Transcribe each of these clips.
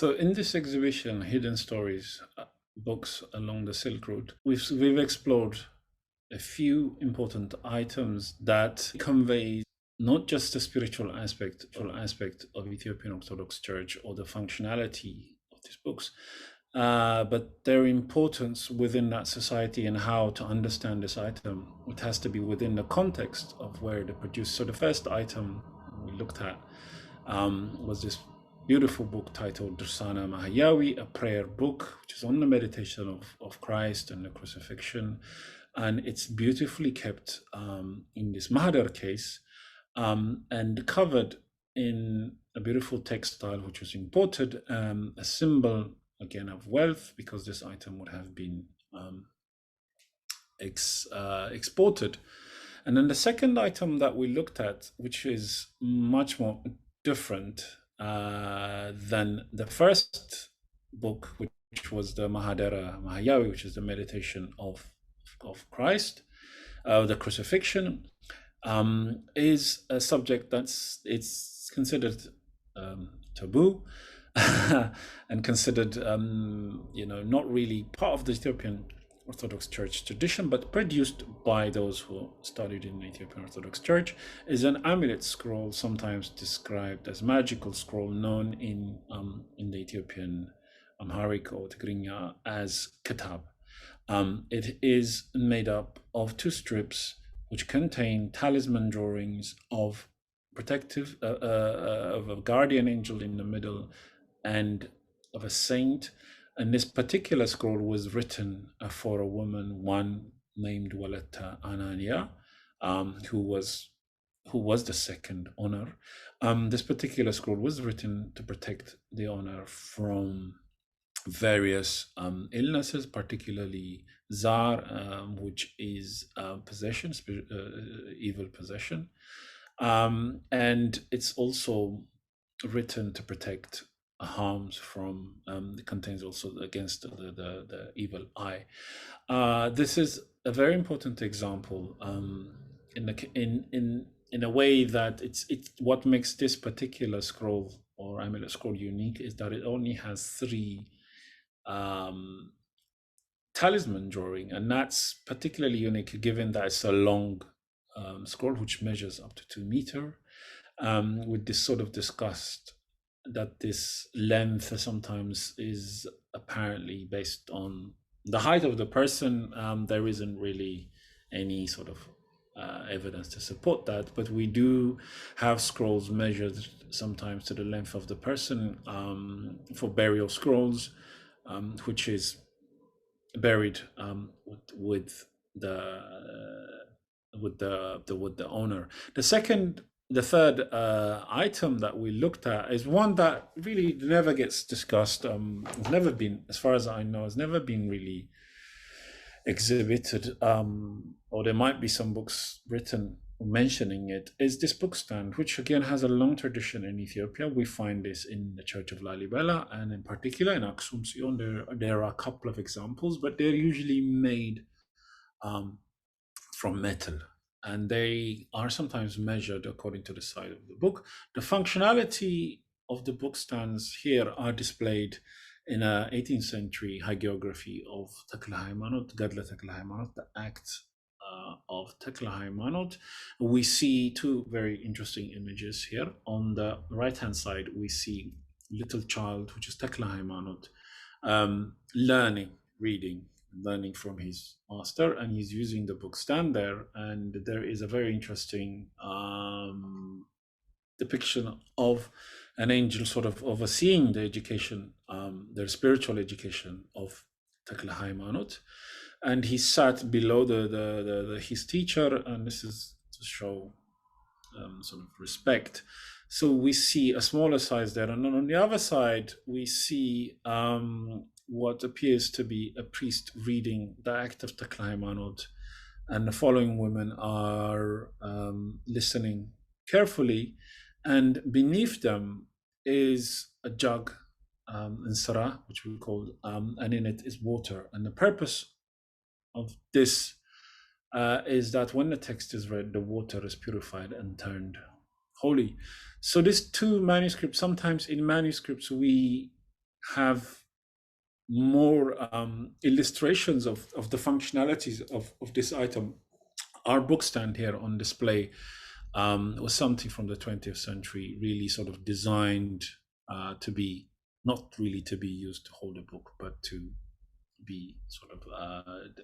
So in this exhibition, Hidden Stories, Books Along the Silk Route, we've explored a few important items that convey not just the spiritual aspect of Ethiopian Orthodox Church or the functionality of these books, but their importance within that society and how to understand this item. It has to be within the context of where they're produced. So the first item we looked at was this beautiful book titled Dursana Mahayawi, a prayer book, which is on the meditation of Christ and the crucifixion. And it's beautifully kept in this Mahadar case and covered in a beautiful textile, which was imported, a symbol, again, of wealth, because this item would have been exported. And then the second item that we looked at, which is much more different than the first book, which was the Mahadara Mahayawi, which is the meditation of Christ, the crucifixion, is a subject it's considered taboo and considered, not really part of the Ethiopian Orthodox Church tradition, but produced by those who studied in the Ethiopian Orthodox Church, is an amulet scroll, sometimes described as magical scroll, known in the Ethiopian Amharic or Tigrinya as Kitab. It is made up of two strips which contain talisman drawings of of a guardian angel in the middle and of a saint. And this particular scroll was written for a woman, one named Waletta Anania, who was the second honor. This particular scroll was written to protect the honor from various illnesses, particularly Zar, which is possession, evil possession. And it's also written to protect harms from, it contains also against the evil eye. This is a very important example in a way that it's what makes this particular scroll or amulet scroll unique is that it only has 3 talisman drawing, and that's particularly unique given that it's a long scroll which measures up to 2 meters. With this sort of discussed that this length sometimes is apparently based on the height of the person. There isn't really any sort of evidence to support that, but we do have scrolls measured sometimes to the length of the person for burial scrolls, which is buried with the owner. The third item that we looked at is one that really never gets discussed. It's never been, as far as I know, it's never been really exhibited, or there might be some books written mentioning it, is this bookstand, which again has a long tradition in Ethiopia. We find this in the Church of Lalibela, and in particular in Aksum Sion. There are a couple of examples, but they're usually made from metal, and they are sometimes measured according to the size of the book. The functionality of the bookstands here are displayed in a 18th century hagiography of Tekle Haymanot, Gadla Tekle Haymanot, the Act of Tekle Haymanot. We see 2 very interesting images here. On the right-hand side, we see little child, which is Tekle Haymanot, learning from his master, and he's using the book stand there. And there is a very interesting depiction of an angel sort of overseeing the education, their spiritual education of Tekle Haymanot. And he sat below his teacher, and this is to show sort of respect. So we see a smaller size there, and then on the other side we see what appears to be a priest reading the Act of Tekle Haymanot, and the following women are listening carefully, and beneath them is a jug in Sarah, which we call, and in it is water. And the purpose of this is that when the text is read, the water is purified and turned holy. So these 2 manuscripts, sometimes in manuscripts we have more illustrations of the functionalities of this item. Our bookstand here on display was something from the 20th century, really sort of designed to be not really to be used to hold a book, but to be sort of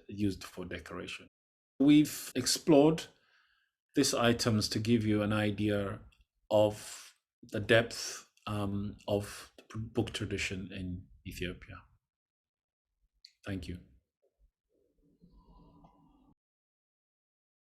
used for decoration. We've explored these items to give you an idea of the depth of the book tradition in Ethiopia. Thank you.